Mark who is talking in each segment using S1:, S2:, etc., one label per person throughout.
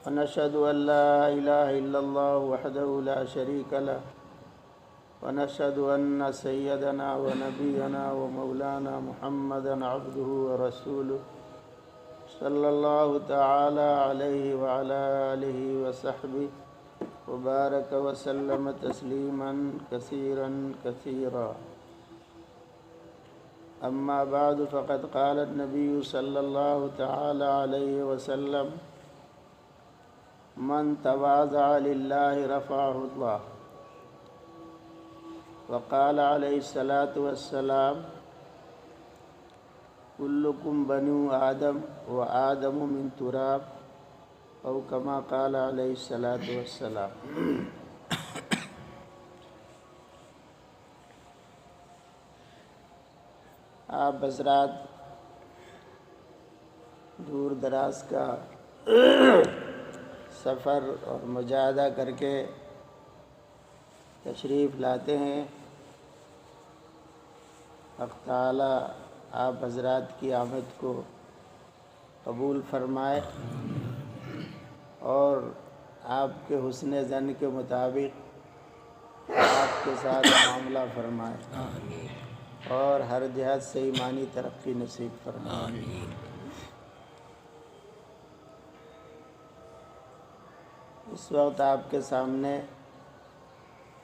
S1: ونشهد أن لا إله إلا الله وحده لا شريك له ونشهد أن سيدنا ونبينا ومولانا محمدا عبده ورسوله صلى الله تعالى عليه وعلى آله وصحبه وبارك وسلم تسليما كثيرا كثيرا. أما بعد فقد قال النبي صلى الله تعالى عليه وسلم من تواضع لله رفعه الله. وقال عليه الصلاة والسلام كلكم بنو آدم وآدم من تراب او كما قال عليه الصلاة والسلام. آپ حضرات دور دراز کا سفر اور مجاہدہ کر کے تشریف لاتے ہیں. حق تعالی آپ حضرات کی آمد کو قبول فرمائے اور آپ کے حسن ظن کے مطابق آپ کے ساتھ معاملہ فرمائے اور ہر جہت سے ایمانی ترقی نصیب فرمائے. اس وقت آپ کے سامنے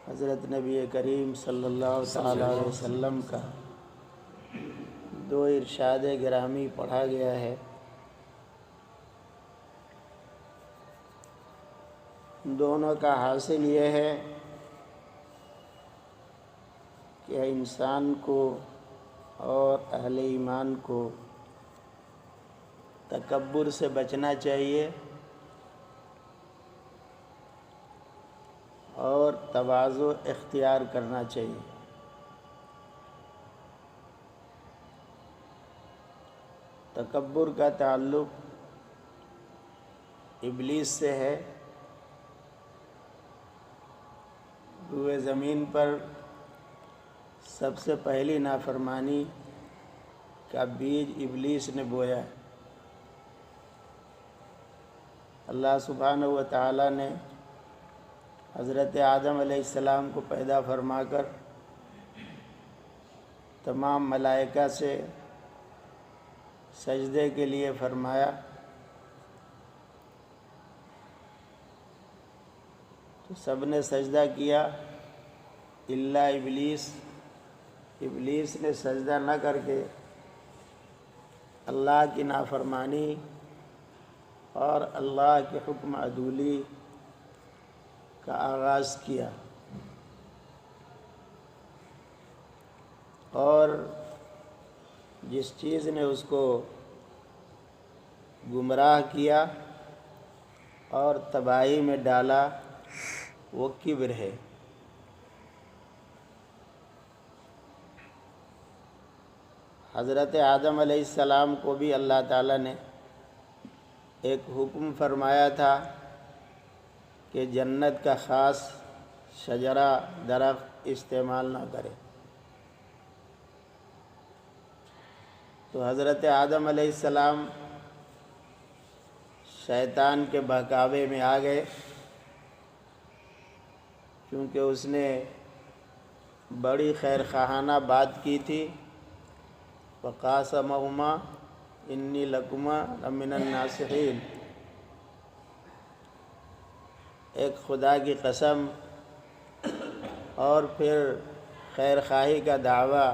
S1: حضرت نبی کریم صلی اللہ تعالی علیہ وسلم کا دو ارشاد گرامی پڑھا گیا ہے. دونوں کا حاصل یہ ہے کہ انسان کو اور اہل ایمان کو تکبر سے بچنا چاہیے اور تواضع اختیار کرنا چاہیے. تکبر کا تعلق ابلیس سے ہے. روئے زمین پر سب سے پہلی نافرمانی کا بیج ابلیس نے بویا. اللہ سبحانہ و تعالی نے حضرت آدم علیہ السلام کو پیدا فرما کر تمام ملائکہ سے سجدے کے لیے فرمایا تو سب نے سجدہ کیا الا ابلیس. ابلیس نے سجدہ نہ کر کے اللہ کی نافرمانی اور اللہ کے حکم عدولی کا آغاز کیا اور جس چیز نے اس کو گمراہ کیا اور تباہی میں ڈالا وہ کبر ہے. حضرت آدم علیہ السلام کو بھی اللہ تعالیٰ نے ایک حکم فرمایا تھا کہ جنت کا خاص شجرہ درخت استعمال نہ کرے. تو حضرت آدم علیہ السلام شیطان کے بہکاوے میں آ گئے کیونکہ اس نے بڑی خیر خواہانہ بات کی تھی. وقاسمہما انی لکما لمن الناصحین. ایک خدا کی قسم اور پھر خیر خواہی کا دعویٰ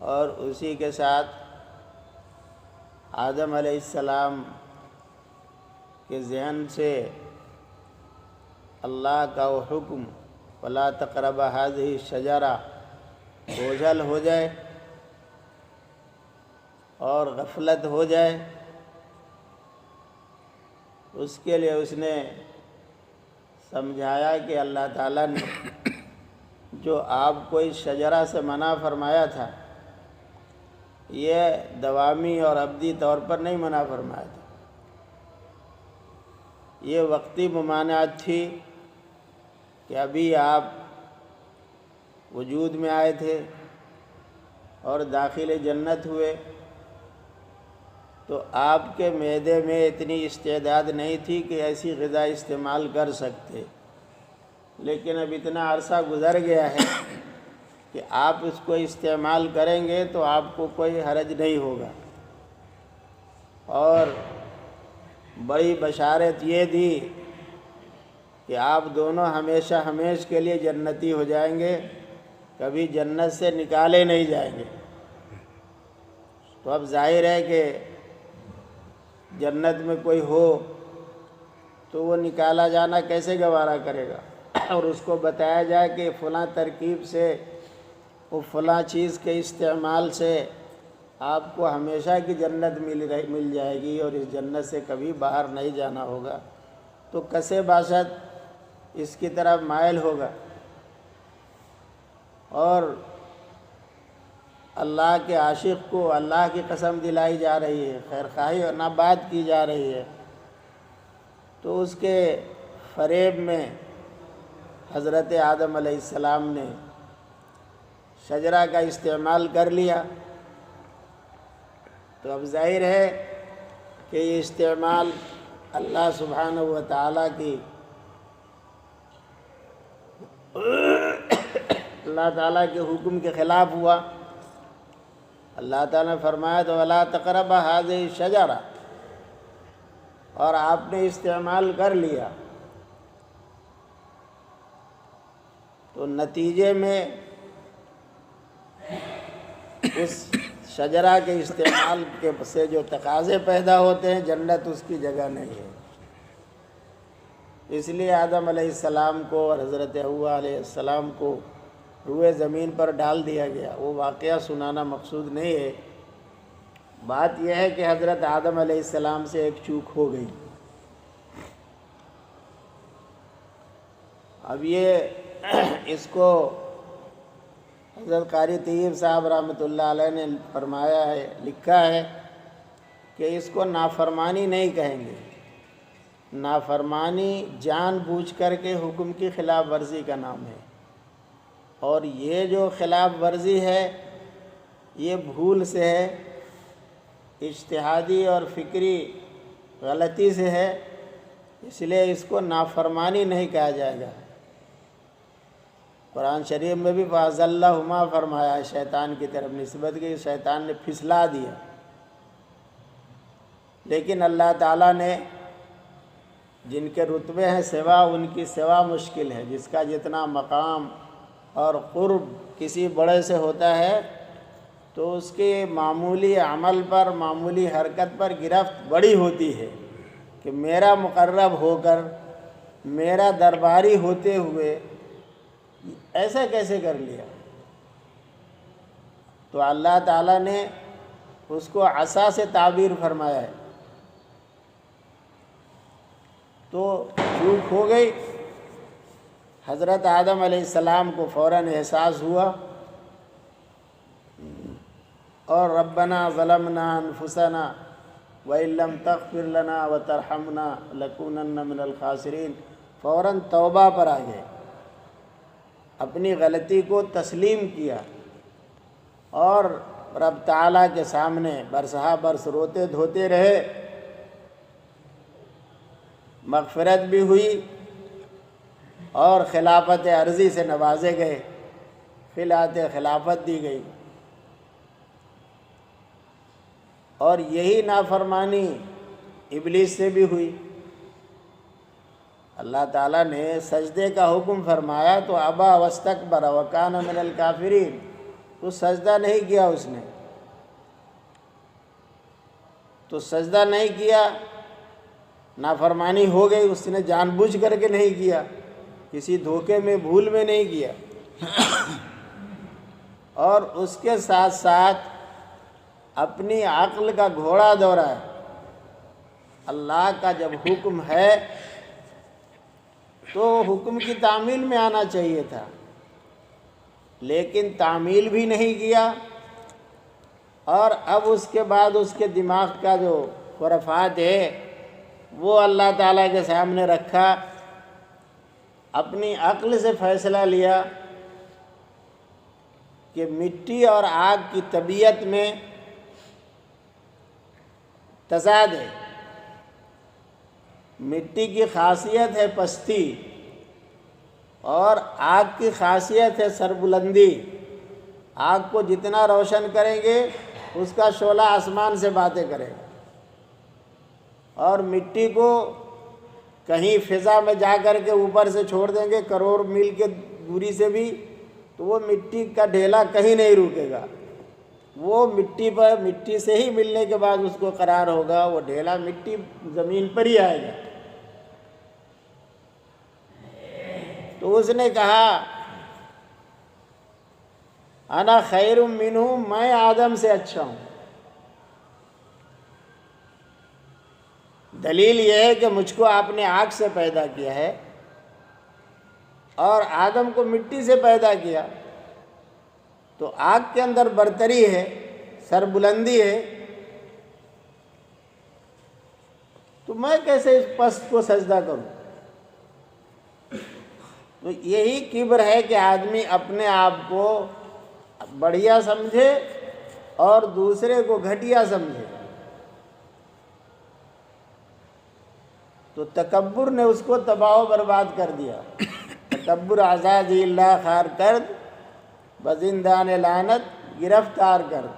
S1: اور اسی کے ساتھ آدم علیہ السلام کے ذہن سے اللہ کا وہ حکم وَلَا تَقْرَبَ هَذِهِ الشَّجَرَةَ اوجھل ہو جائے اور غفلت ہو جائے. اس کے لیے اس نے سمجھایا کہ اللہ تعالیٰ نے جو آپ کو اس شجرہ سے منع فرمایا تھا یہ دوامی اور ابدی طور پر نہیں منع فرمایا تھا. یہ وقتی ممانعت تھی کہ ابھی آپ وجود میں آئے تھے اور داخل جنت ہوئے تو آپ کے معدے میں اتنی استعداد نہیں تھی کہ ایسی غذا استعمال کر سکتے، لیکن اب اتنا عرصہ گزر گیا ہے کہ آپ اس کو استعمال کریں گے تو آپ کو کوئی حرج نہیں ہوگا۔ اور بڑی بشارت یہ دی کہ آپ دونوں ہمیشہ ہمیش کے لیے جنتی ہو جائیں گے، کبھی جنت سے نکالے نہیں جائیں گے۔ تو اب ظاہر ہے کہ جنت میں کوئی ہو تو وہ نکالا جانا کیسے گوارا کرے گا، اور اس کو بتایا جائے کہ فلاں ترکیب سے، وہ فلاں چیز کے استعمال سے آپ کو ہمیشہ کی جنت مل جائے گی اور اس جنت سے کبھی باہر نہیں جانا ہوگا، تو کسے باشد اس کی طرف مائل ہوگا۔ اور اللہ کے عاشق کو اللہ کی قسم دلائی جا رہی ہے، خیر خواہی اور نہ بات کی جا رہی ہے، تو اس کے فریب میں حضرت آدم علیہ السلام نے شجرہ کا استعمال کر لیا۔ تو اب ظاہر ہے کہ یہ استعمال اللہ سبحانہ و تعالیٰ کی اللہ تعالیٰ کے حکم کے خلاف ہوا۔ اللہ تعالیٰ نے فرمایا تو وَلَا تَقْرَبَا هَٰذِهِ الشَّجَرَةَ، اور آپ نے استعمال کر لیا، تو نتیجے میں اس شجرہ کے استعمال کے سے جو تقاضے پیدا ہوتے ہیں، جنت اس کی جگہ نہیں ہے۔ اس لیے آدم علیہ السلام کو اور حضرت حوا علیہ السلام کو روئے زمین پر ڈال دیا گیا۔ وہ واقعہ سنانا مقصود نہیں ہے، بات یہ ہے کہ حضرت آدم علیہ السلام سے ایک چوک ہو گئی۔ اب یہ اس کو حضرت قاری طیب صاحب رحمۃ اللہ علیہ نے فرمایا ہے، لکھا ہے کہ اس کو نافرمانی نہیں کہیں گے۔ نافرمانی جان بوجھ کر کے حکم کی خلاف ورزی کا نام ہے، اور یہ جو خلاف ورزی ہے یہ بھول سے ہے، اجتہادی اور فکری غلطی سے ہے، اس لیے اس کو نافرمانی نہیں کہا جائے گا۔ قرآن شریف میں بھی فَأَزَلَّهُمَا فرمایا ہے، شیطان کی طرف نسبت کی، شیطان نے پھسلا دیا۔ لیکن اللہ تعالیٰ نے جن کے رتبے ہیں سوا، ان کی سوا مشکل ہے۔ جس کا جتنا مقام اور قرب کسی بڑے سے ہوتا ہے تو اس کے معمولی عمل پر، معمولی حرکت پر گرفت بڑی ہوتی ہے کہ میرا مقرب ہو کر، میرا درباری ہوتے ہوئے ایسا کیسے کر لیا۔ تو اللہ تعالیٰ نے اس کو عصا سے تعبیر فرمایا ہے۔ تو چوک ہو گئی، حضرت آدم علیہ السلام کو فوراً احساس ہوا، اور ربنا ظلمنا انفسنا وَإِن لَّمْ تَغْفِرْ لَنَا وَتَرْحَمْنَا لَكُونَنَّ مِنَ الْخَاسِرِينَ، فوراً توبہ پر آ گئے، اپنی غلطی کو تسلیم کیا، اور رب تعالیٰ کے سامنے برسہ برس روتے دھوتے رہے، مغفرت بھی ہوئی اور خلافت عرضی سے نوازے گئے، خلعت خلافت دی گئی۔ اور یہی نافرمانی ابلیس سے بھی ہوئی۔ اللہ تعالیٰ نے سجدے کا حکم فرمایا تو ابا واستکبر وکان من الکافرین، تو سجدہ نہیں کیا اس نے، تو سجدہ نہیں کیا، نافرمانی ہو گئی، اس نے جان بوجھ کر کے نہیں کیا، کسی دھوکے میں بھول میں نہیں کیا۔ اور اس کے ساتھ ساتھ اپنی عقل کا گھوڑا دوڑا ہے۔ اللہ کا جب حکم ہے تو حکم کی تعمیل میں آنا چاہیے تھا، لیکن تعمیل بھی نہیں کیا، اور اب اس کے بعد اس کے دماغ کا جو خرافات ہے وہ اللہ تعالیٰ کے سامنے رکھا، اپنی عقل سے فیصلہ لیا کہ مٹی اور آگ کی طبیعت میں تضاد ہے۔ مٹی کی خاصیت ہے پستی اور آگ کی خاصیت ہے سربلندی۔ آگ کو جتنا روشن کریں گے اس کا شعلہ آسمان سے باتیں کرے گا، اور مٹی کو کہیں فضا میں جا کر کے اوپر سے چھوڑ دیں گے کروڑ میل کے دوری سے بھی، تو وہ مٹی کا ڈھیلا کہیں نہیں رکے گا۔ وہ مٹی سے ہی ملنے کے بعد اس کو قرار ہوگا، وہ ڈھیلا مٹی زمین پر ہی آئے گا۔ تو اس نے کہا انا خیر منہ، میں آدم سے اچھا ہوں۔ دلیل یہ ہے کہ مجھ کو آپ نے آگ سے پیدا کیا ہے اور آدم کو مٹی سے پیدا کیا، تو آگ کے اندر برتری ہے، سربلندی ہے، تو میں کیسے اس پست کو سجدہ کروں؟ تو یہی کبر ہے کہ آدمی اپنے آپ کو بڑھیا سمجھے اور دوسرے کو گھٹیا سمجھے۔ تو تکبر نے اس کو تباہ و برباد کر دیا۔ تکبر آزادی اللہ خار کرد، بزندان لعنت گرفتار کرد۔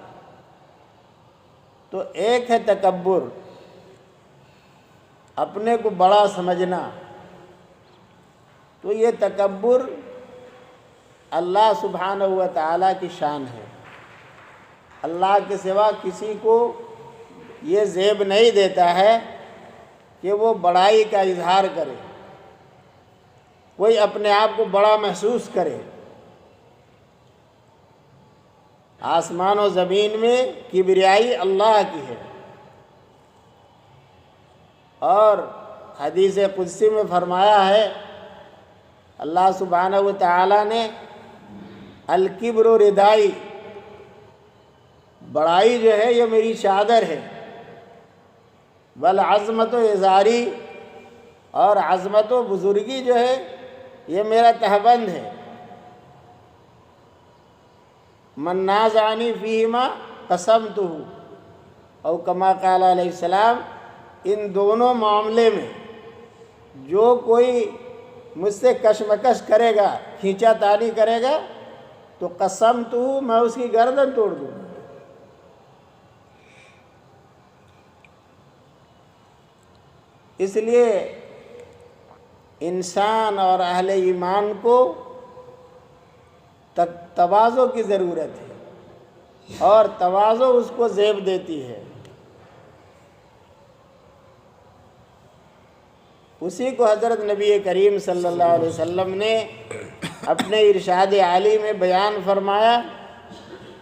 S1: تو ایک ہے تکبر، اپنے کو بڑا سمجھنا، تو یہ تکبر اللہ سبحانہ و تعالیٰ کی شان ہے۔ اللہ کے سوا کسی کو یہ زیب نہیں دیتا ہے کہ وہ بڑائی کا اظہار کرے، کوئی اپنے آپ کو بڑا محسوس کرے۔ آسمان و زمین میں کبریائی اللہ کی ہے، اور حدیث قدسی میں فرمایا ہے اللہ سبحانہ و تعالیٰ نے الکبر ردائی، بڑائی جو ہے یہ میری چادر ہے، والعظمت و ازاری، اور عظمت و بزرگی جو ہے یہ میرا تہبند ہے۔ من نازعنی فیہما قسمتہ، او کما قال علیہ السلام، ان دونوں معاملے میں جو کوئی مجھ سے کشمکش کرے گا، کھینچا تانی کرے گا، تو قسمتہ، میں اس کی گردن توڑ دوں گا۔ اس لیے انسان اور اہل ایمان کو تواضع کی ضرورت ہے، اور تواضع اس کو زیب دیتی ہے۔ اسی کو حضرت نبی کریم صلی اللہ علیہ وسلم نے اپنے ارشاد عالی میں بیان فرمایا،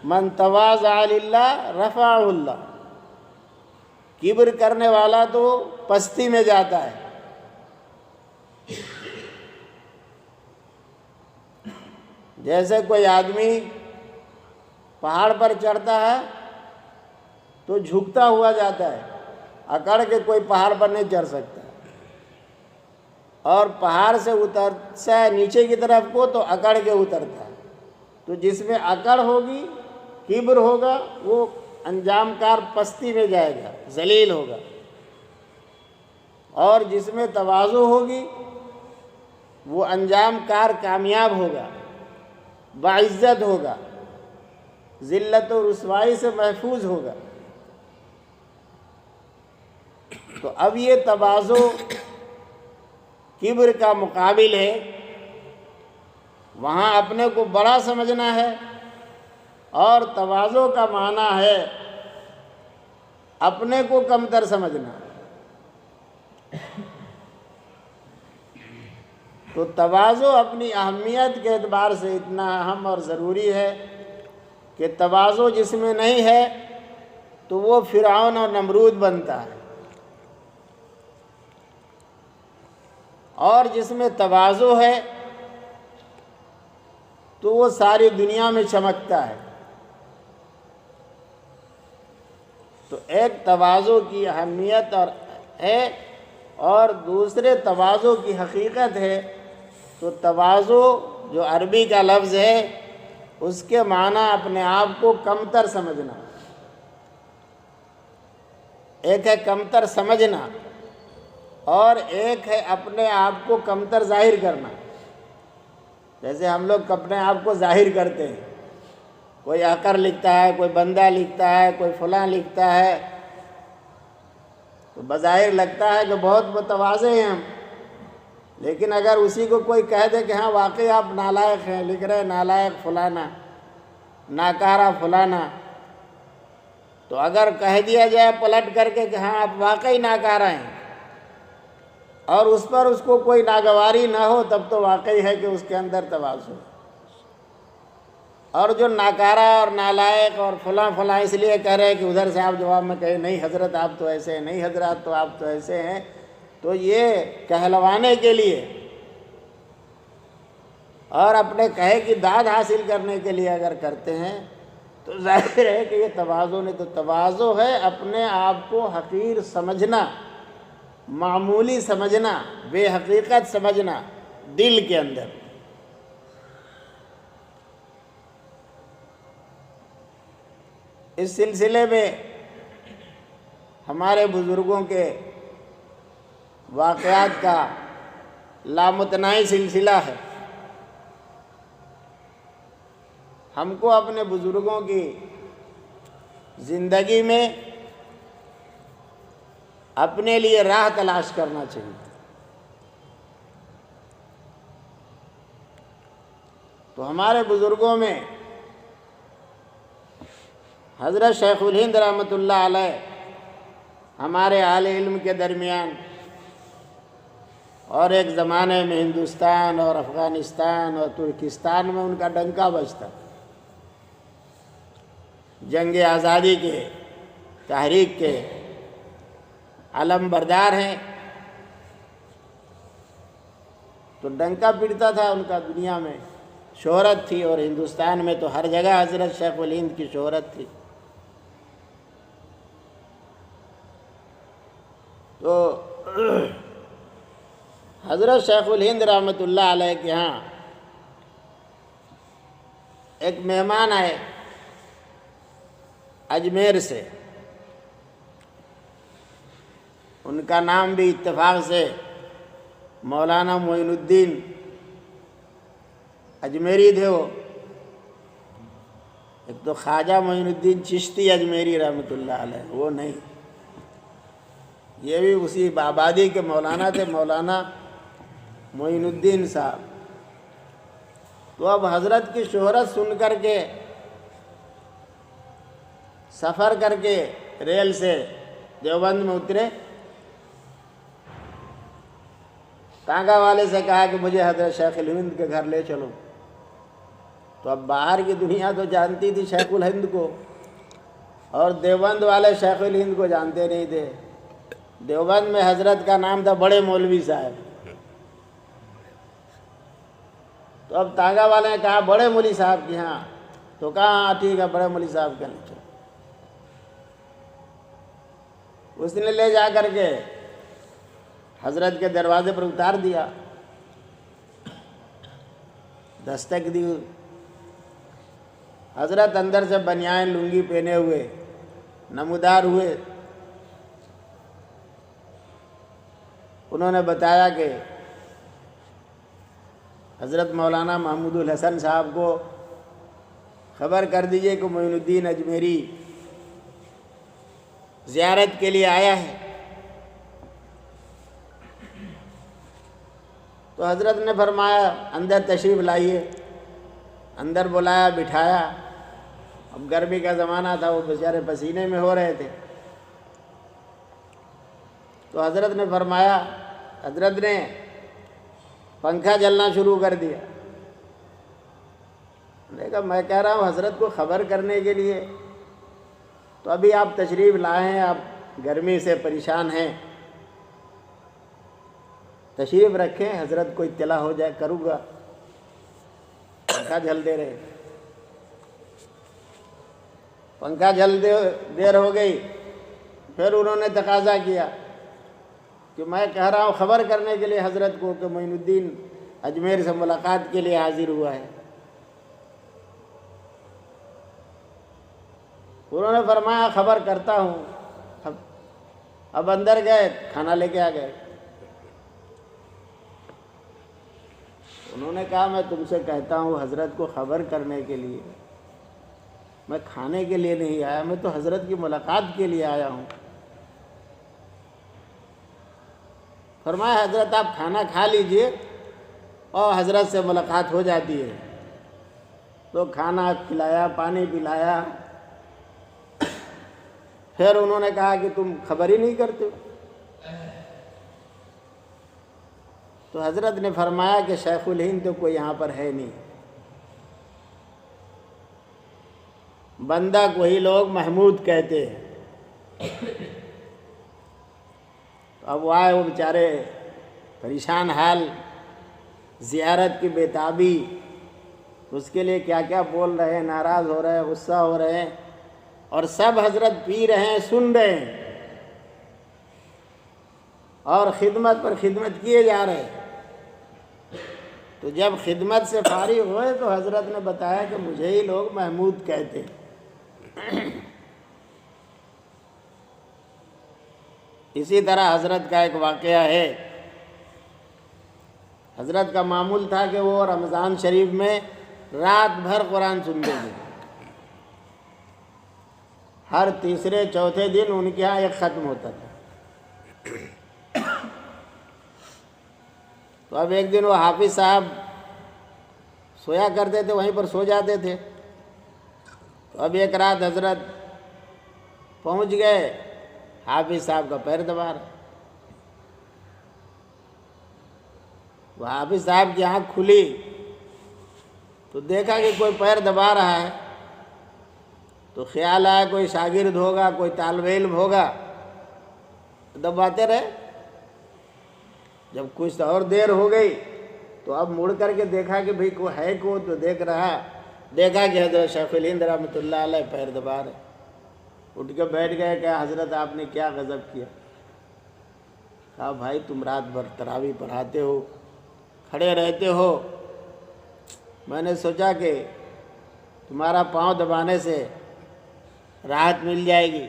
S1: من تواضع للہ رفعہ اللہ، کبر کرنے والا تو پستی میں جاتا ہے۔ جیسے کوئی آدمی پہاڑ پر چڑھتا ہے تو جھکتا ہوا جاتا ہے، اکڑ کے کوئی پہاڑ پر نہیں چڑھ سکتا، اور پہاڑ سے اترتا ہے نیچے کی طرف کو تو اکڑ کے اترتا ہے۔ تو جس میں اکڑ ہوگی، کبر ہوگا، وہ انجام کار پستی میں جائے گا، ذلیل ہوگا، اور جس میں تواضع ہوگی وہ انجام کار کامیاب ہوگا، باعزت ہوگا، ذلت و رسوائی سے محفوظ ہوگا۔ تو اب یہ تواضع کبر کا مقابل ہے، وہاں اپنے کو بڑا سمجھنا ہے، اور تواضع کا معنی ہے اپنے کو کمتر سمجھنا۔ تو تواضع اپنی اہمیت کے اعتبار سے اتنا اہم اور ضروری ہے کہ تواضع جس میں نہیں ہے تو وہ فرعون اور نمرود بنتا ہے، اور جس میں تواضع ہے تو وہ ساری دنیا میں چمکتا ہے۔ تو ایک تواضع کی اہمیت ہے، اور دوسرے تواضع کی حقیقت ہے۔ تو تواضع جو عربی کا لفظ ہے اس کے معنی اپنے آپ کو کمتر سمجھنا، ایک ہے کمتر سمجھنا اور ایک ہے اپنے آپ کو کمتر ظاہر کرنا۔ جیسے ہم لوگ اپنے آپ کو ظاہر کرتے ہیں، کوئی حقر لکھتا ہے، کوئی بندہ لکھتا ہے، کوئی فلاں لکھتا ہے، تو بظاہر لگتا ہے کہ بہت متواضع ہیں ہم، لیکن اگر اسی کو کوئی کہہ دے کہ ہاں واقعی آپ نالائق ہیں، لکھ رہے نالائق فلانا، ناکارہ فلانا، تو اگر کہہ دیا جائے پلٹ کر کے کہ ہاں آپ واقعی ناکارہ ہیں، اور اس پر اس کو کوئی ناگواری نہ ہو، تب تو واقعی ہے کہ اس کے اندر تواضع ہے۔ اور جو ناکارہ اور نالائق اور فلاں فلاں اس لیے کہہ رہے کہ ادھر سے آپ جواب میں کہیں نہیں حضرت آپ تو ایسے ہیں، نہیں حضرات تو آپ تو ایسے ہیں، تو یہ کہلوانے کے لیے اور اپنے کہے کی داد حاصل کرنے کے لیے اگر کرتے ہیں تو ظاہر ہے کہ یہ تواضع نہیں، تو تواضع ہے اپنے آپ کو حقیر سمجھنا، معمولی سمجھنا، بے حقیقت سمجھنا دل کے اندر۔ اس سلسلے میں ہمارے بزرگوں کے واقعات کا لامتناہی سلسلہ ہے۔ ہم کو اپنے بزرگوں کی زندگی میں اپنے لیے راہ تلاش کرنا چاہیے۔ تو ہمارے بزرگوں میں حضرت شیخ الہند رحمۃ اللہ علیہ ہمارے اہل علم کے درمیان، اور ایک زمانے میں ہندوستان اور افغانستان اور ترکستان میں ان کا ڈنکا بجتا، جنگ آزادی کے تحریک کے علم بردار ہیں، تو ڈنکا پڑتا تھا ان کا، دنیا میں شہرت تھی، اور ہندوستان میں تو ہر جگہ حضرت شیخ الہند کی شہرت تھی۔ تو حضرت شیخ الہند رحمۃ اللہ علیہ کے ہاں ایک مہمان آئے اجمیر سے، ان کا نام بھی اتفاق سے مولانا معین الدین اجمیری تھے۔ وہ ایک تو خواجہ معین الدین چشتی اجمیری رحمۃ اللہ علیہ، وہ نہیں، یہ بھی اسی آبادی کے مولانا تھے، مولانا معین الدین صاحب۔ تو اب حضرت کی شہرت سن کر کے سفر کر کے ریل سے دیوبند میں اترے، ٹانگا والے سے کہا کہ مجھے حضرت شیخ الہند کے گھر لے چلو۔ تو اب باہر کی دنیا تو جانتی تھی شیخ الہند کو، اور دیوبند والے شیخ الہند کو جانتے نہیں تھے۔ دیوبند میں حضرت کا نام تھا بڑے مولوی صاحب، تو اب ٹانگا والے نے کہا بڑے مولوی صاحب کی ہاں، تو کہا ہاں ٹھیک ہے بڑے مولوی صاحب کے لے چلو۔ اس نے لے جا کر کے حضرت کے دروازے پر اتار دیا، دستک دی، حضرت اندر سے بنیان لنگی پہنے ہوئے نمودار ہوئے۔ انہوں نے بتایا کہ حضرت مولانا محمود الحسن صاحب کو خبر کر دیجئے کہ معین الدین اجمیری زیارت کے لیے آیا ہے۔ تو حضرت نے فرمایا اندر تشریف لائیے، اندر بلایا، بٹھایا۔ اب گرمی کا زمانہ تھا، وہ بیچارے پسینے میں ہو رہے تھے، تو حضرت نے فرمایا، حضرت نے پنکھا جلنا شروع کر دیا۔ میں نے کہا میں کہہ رہا ہوں حضرت کو خبر کرنے کے لیے، تو ابھی آپ تشریف لائے ہیں، آپ گرمی سے پریشان ہیں، تشریف رکھیں، حضرت کو اطلاع ہو جائے، کروں گا۔ پنکھا جلتے رہے، پنکھا جلتے دیر ہو گئی، پھر انہوں نے تقاضا کیا کہ میں کہہ رہا ہوں خبر کرنے کے لیے حضرت کو کہ معین الدین اجمیر سے ملاقات کے لیے حاضر ہوا ہے۔ انہوں نے فرمایا خبر کرتا ہوں۔ اب اندر گئے، کھانا لے کے آ گئے۔ انہوں نے کہا میں تم سے کہتا ہوں حضرت کو خبر کرنے کے لیے، میں کھانے کے لیے نہیں آیا، میں تو حضرت کی ملاقات کے لیے آیا ہوں۔ فرمایا حضرت آپ کھانا کھا لیجئے اور حضرت سے ملاقات ہو جاتی ہے۔ تو کھانا کھلایا، پانی پلایا، پھر انہوں نے کہا کہ تم خبر ہی نہیں کرتے ہو۔ تو حضرت نے فرمایا کہ شیخ الہند تو کوئی یہاں پر ہے نہیں، بندہ کو ہی لوگ محمود کہتے ہیں۔ اب وہ آئے، وہ بیچارے پریشان حال، زیارت کی بےتابی، اس کے لیے کیا کیا بول رہے ہیں، ناراض ہو رہے ہیں، غصہ ہو رہے ہیں، اور سب حضرت پی رہے ہیں، سن رہے ہیں، اور خدمت پر خدمت کیے جا رہے ہیں۔ تو جب خدمت سے فارغ ہوئے تو حضرت نے بتایا کہ مجھے ہی لوگ محمود کہتے ہیں۔ اسی طرح حضرت کا ایک واقعہ ہے۔ حضرت کا معمول تھا کہ وہ رمضان شریف میں رات بھر قرآن سنتے تھے۔ ہر تیسرے چوتھے دن ان کے ہاں ایک ختم ہوتا تھا۔ تو اب ایک دن وہ حافظ صاحب سویا کرتے تھے، وہیں پر سو جاتے تھے۔ تو اب ایک رات حضرت پہنچ گئے، حافظ صاحب کا پیر دبا رہا۔ وہ حافظ صاحب کی آنکھ کھلی تو دیکھا کہ کوئی پیر دبا رہا ہے، تو خیال آیا کوئی شاگرد ہوگا، کوئی طالب علم ہوگا، دباتے رہے۔ جب کچھ اور دیر ہو گئی تو اب مڑ کر کے دیکھا کہ بھئی کوئی ہے کو، تو دیکھا کہ حضرت شیخ الہند رحمۃ اللہ علیہ پیر دبا رہے۔ اٹھ کے بیٹھ گئے کہ حضرت آپ نے کیا غضب کیا؟ کہا بھائی تم رات بھر تراویح پڑھاتے ہو، کھڑے رہتے ہو، میں نے سوچا کہ تمہارا پاؤں دبانے سے راحت مل جائے گی،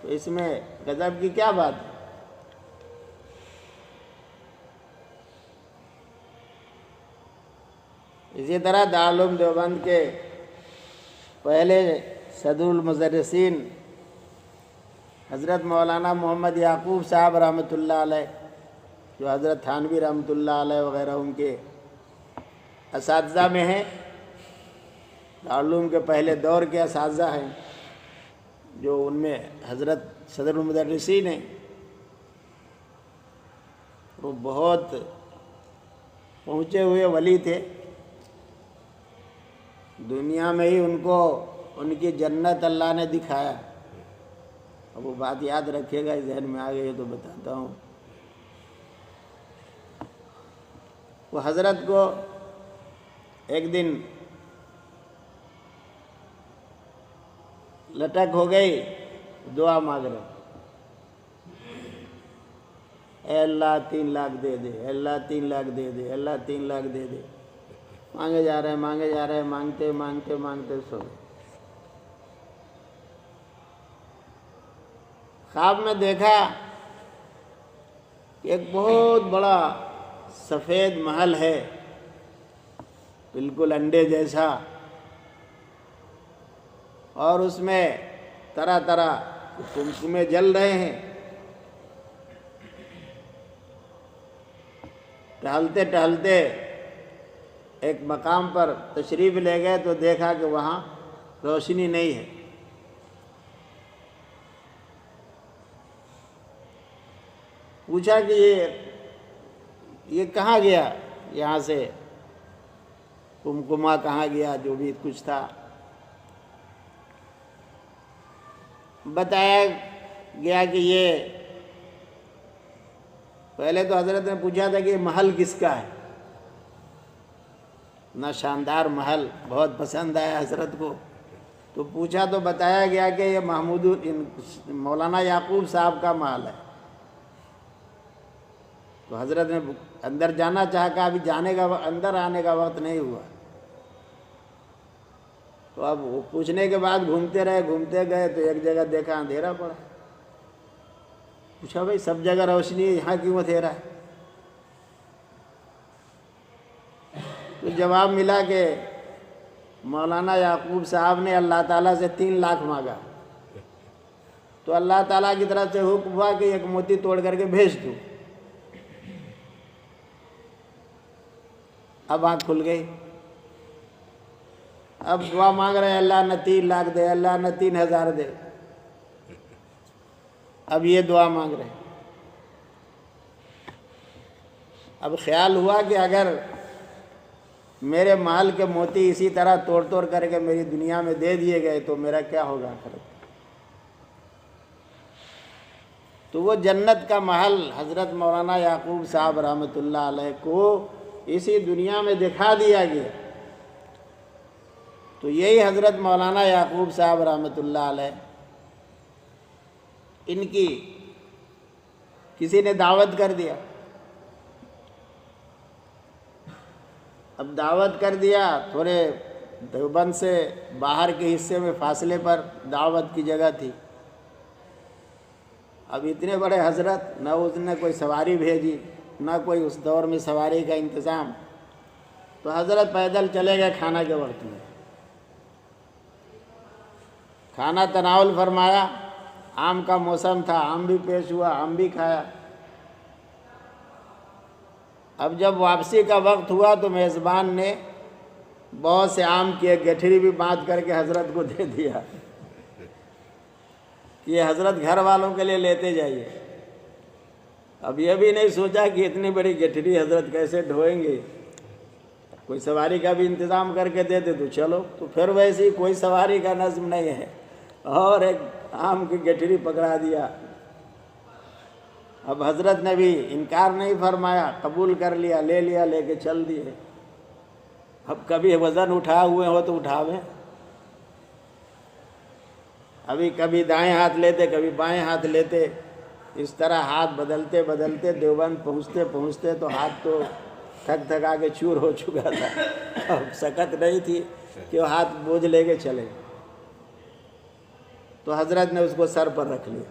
S1: تو اس میں غضب کی کیا بات ہے؟ اسی طرح دارالعلوم دیوبند کے پہلے صدر المدرسین حضرت مولانا محمد یعقوب صاحب رحمۃ اللہ علیہ، جو حضرت تھانوی رحمۃ اللہ علیہ وغیرہ ان کے اساتذہ میں ہیں، دارالعلوم کے پہلے دور کے اساتذہ ہیں، جو ان میں حضرت صدر المدرسین ہیں۔ وہ بہت پہنچے ہوئے ولی تھے، دنیا میں ہی ان کو ان کی جنت اللہ نے دکھایا۔ اب وہ بات یاد رکھیے گا، ذہن میں آ گئی تو بتاتا ہوں۔ وہ حضرت کو ایک دن لٹک ہو گئی، دعا مانگ رہے، اے اللہ 3 لاکھ دے دے، اے اللہ 3 لاکھ دے دے، اے اللہ 3 لاکھ دے دے۔ مانگے جا رہے ہیں، مانگتے سو گئے۔ خواب میں دیکھا کہ ایک بہت بڑا سفید محل ہے، بالکل انڈے جیسا، اور اس میں طرح طرح قمقمے جل رہے ہیں۔ ٹہلتے ٹہلتے ایک مقام پر تشریف لے گئے تو دیکھا کہ وہاں روشنی نہیں ہے۔ پوچھا کہ یہ کہاں گیا، یہاں سے قمقمہ کہاں گیا، جو بھی کچھ تھا۔ بتایا گیا کہ یہ پہلے تو حضرت نے پوچھا تھا کہ یہ محل کس کا ہے، اتنا شاندار محل بہت پسند آیا حضرت کو۔ تو پوچھا تو بتایا گیا کہ یہ مولانا یعقوب صاحب کا محل ہے۔ تو حضرت نے اندر جانا چاہا، کہ ابھی اندر آنے کا وقت نہیں ہوا۔ تو اب وہ پوچھنے کے بعد گھومتے گئے تو ایک جگہ دیکھا اندھیرا پڑا. پوچھا بھائی سب جگہ روشنی ہے, یہاں کیوں اندھیرا ہے؟ تو جواب ملا کہ مولانا یعقوب صاحب نے اللہ تعالیٰ سے 3 لاکھ مانگا, تو اللہ تعالیٰ کی طرف سے حکم ہوا کہ ایک موتی توڑ کر کے بھیج دو. اب آنکھ کھل گئی. اب دعا مانگ رہے ہیں اللہ نہ 3 لاکھ دے, اللہ نہ 3000 دے. اب یہ دعا مانگ رہے ہیں. اب خیال ہوا کہ اگر میرے مال کے موتی اسی طرح توڑ کر کے میری دنیا میں دے دیے گئے تو میرا کیا ہوگا آخرت. تو وہ جنت کا محل حضرت مولانا یعقوب صاحب رحمۃ اللہ علیہ کو اسی دنیا میں دکھا دیا گیا. تو یہی حضرت مولانا یعقوب صاحب رحمۃ اللہ علیہ, ان کی کسی نے دعوت کر دیا. اب دعوت کر دیا, تھوڑے دیوبند سے باہر کے حصے میں فاصلے پر دعوت کی جگہ تھی. اب اتنے بڑے حضرت, نہ اس نے کوئی سواری بھیجی, نہ کوئی اس دور میں سواری کا انتظام. تو حضرت پیدل چلے گئے کھانا کے وقت میں. کھانا تناول فرمایا, آم کا موسم تھا, آم بھی پیش ہوا, آم بھی کھایا. اب جب واپسی کا وقت ہوا تو میزبان نے بہت سے آم کی ایک گٹھری بھی باندھ کر کے حضرت کو دے دیا کہ یہ حضرت گھر والوں کے لیے لیتے جائیے. اب یہ بھی نہیں سوچا کہ اتنی بڑی گٹھری حضرت کیسے ڈھوئیں گے, کوئی سواری کا بھی انتظام کر کے دیتے تو چلو. تو پھر ویسے ہی کوئی سواری کا نظم نہیں ہے, اور ایک آم کی گٹھری پکڑا دیا. اب حضرت نے بھی انکار نہیں فرمایا, قبول کر لیا, لے کے چل دیے. اب کبھی وزن اٹھا ہوئے ہو تو اٹھاویں, ابھی کبھی دائیں ہاتھ لیتے کبھی بائیں ہاتھ لیتے, اس طرح ہاتھ بدلتے بدلتے دیوبند پہنچتے تو ہاتھ تو تھکا کے چور ہو چکا تھا. اب سکت نہیں تھی کہ وہ ہاتھ بوجھ لے کے چلے. تو حضرت نے اس کو سر پر رکھ لیا,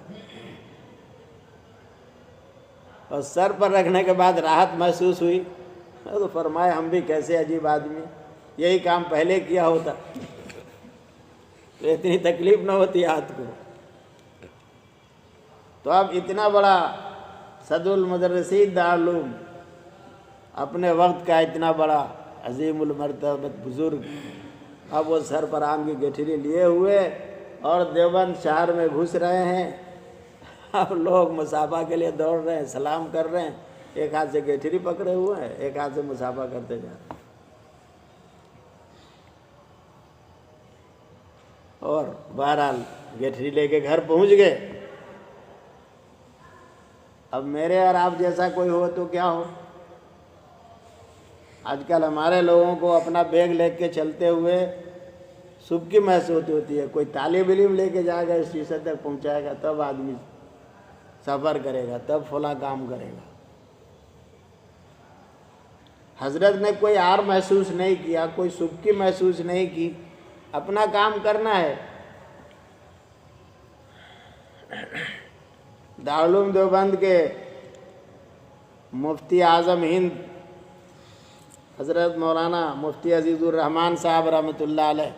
S1: اور سر پر رکھنے کے بعد راحت محسوس ہوئی. تو فرمایا ہم بھی کیسے عجیب آدمی, یہی کام پہلے کیا ہوتا تو اتنی تکلیف نہ ہوتی ہاتھ کو. تو اب اتنا بڑا صد المدرسین دارالعلوم, اپنے وقت کا اتنا بڑا عظیم المرتبت بزرگ, اب وہ سر پر آم کی گٹھری لیے ہوئے اور دیوبند شہر میں گھس رہے ہیں. اب لوگ مصافحہ کے لیے دوڑ رہے ہیں, سلام کر رہے ہیں, ایک ہاتھ سے گٹھری پکڑے ہوئے ہیں, ایک ہاتھ سے مصافحہ کرتے جا رہے ہیں. اور بہرحال گٹھری لے کے گھر پہنچ گئے. اب میرے اور آپ جیسا کوئی ہو تو کیا ہو. آج کل ہمارے لوگوں کو اپنا بیگ لے کے چلتے ہوئے صبح کی محسوس ہوتی ہے. کوئی طالب علم لے کے جائے گا, اسٹیشن تک پہنچائے گا, تب آدمی سفر کرے گا, تب فلاں کام کرے گا. حضرت نے کوئی آر محسوس نہیں کیا, کوئی صبح کی محسوس نہیں کی, اپنا کام کرنا ہے. دارالعلوم دیوبند کے مفتی اعظم ہند حضرت مولانا مفتی عزیز الرحمان صاحب رحمۃ اللہ علیہ,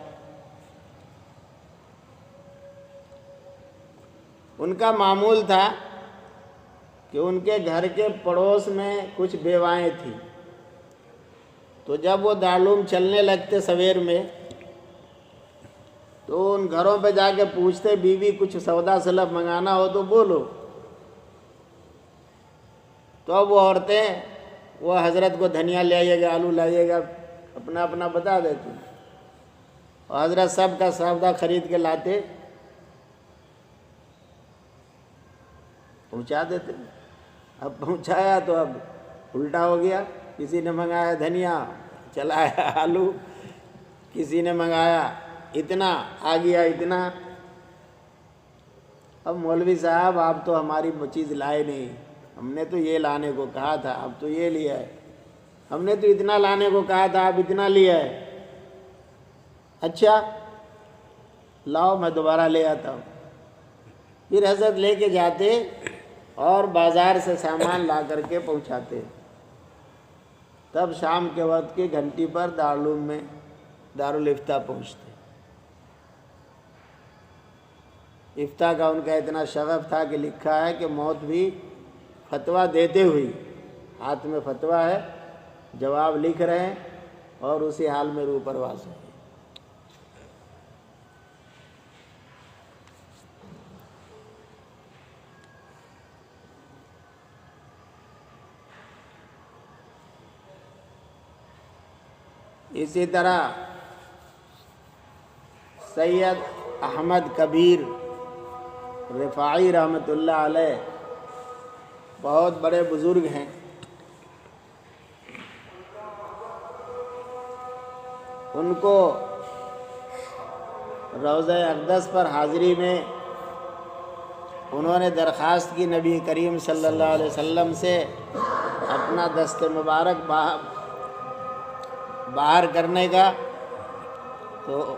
S1: ان کا معمول تھا کہ ان کے گھر کے پڑوس میں کچھ بیوائیں تھیں. تو جب وہ دارالعلوم چلنے لگتے سویر میں تو ان گھروں پہ جا کے پوچھتے, بیوی کچھ سودا سلف منگانا ہو تو بولو. تو اب وہ عورتیں وہ حضرت کو دھنیا لے آئیے گا, آلو لائیے گا, اپنا اپنا بتا دیتی, اور حضرت سب کا سودا خرید کے لاتے, پہنچا دیتے. اب پہنچایا تو اب الٹا ہو گیا, کسی نے منگایا دھنیا, چلایا آلو, کسی نے منگایا اتنا, آ گیا اتنا. اب مولوی صاحب آپ تو ہماری چیز لائے نہیں, ہم نے تو یہ لانے کو کہا تھا, اب تو یہ لیا ہے. ہم نے تو اتنا لانے کو کہا تھا, آپ اتنا لیا ہے. اچھا لاؤ میں دوبارہ لے آتا ہوں۔ پھر حضرت لے کے جاتے اور بازار سے سامان لا کر کے پہنچاتے۔ تب شام کے وقت کی گھنٹی پر دارالعلوم میں دارالافتاء پہنچتے۔ افتاء کا ان کا اتنا شغف تھا کہ لکھا ہے کہ موت بھی فتویٰ دیتے ہوئی، ہاتھ میں فتویٰ ہے، جواب لکھ رہے ہیں اور اسی حال میں روح پرواز ہے۔ اسی طرح سید احمد کبیر رفاعی رحمۃ اللہ علیہ بہت بڑے بزرگ ہیں۔ ان کو روضہ اقدس پر حاضری میں انہوں نے درخواست کی نبی کریم صلی اللہ علیہ وسلم سے اپنا دست مبارک باہر کرنے کا، تو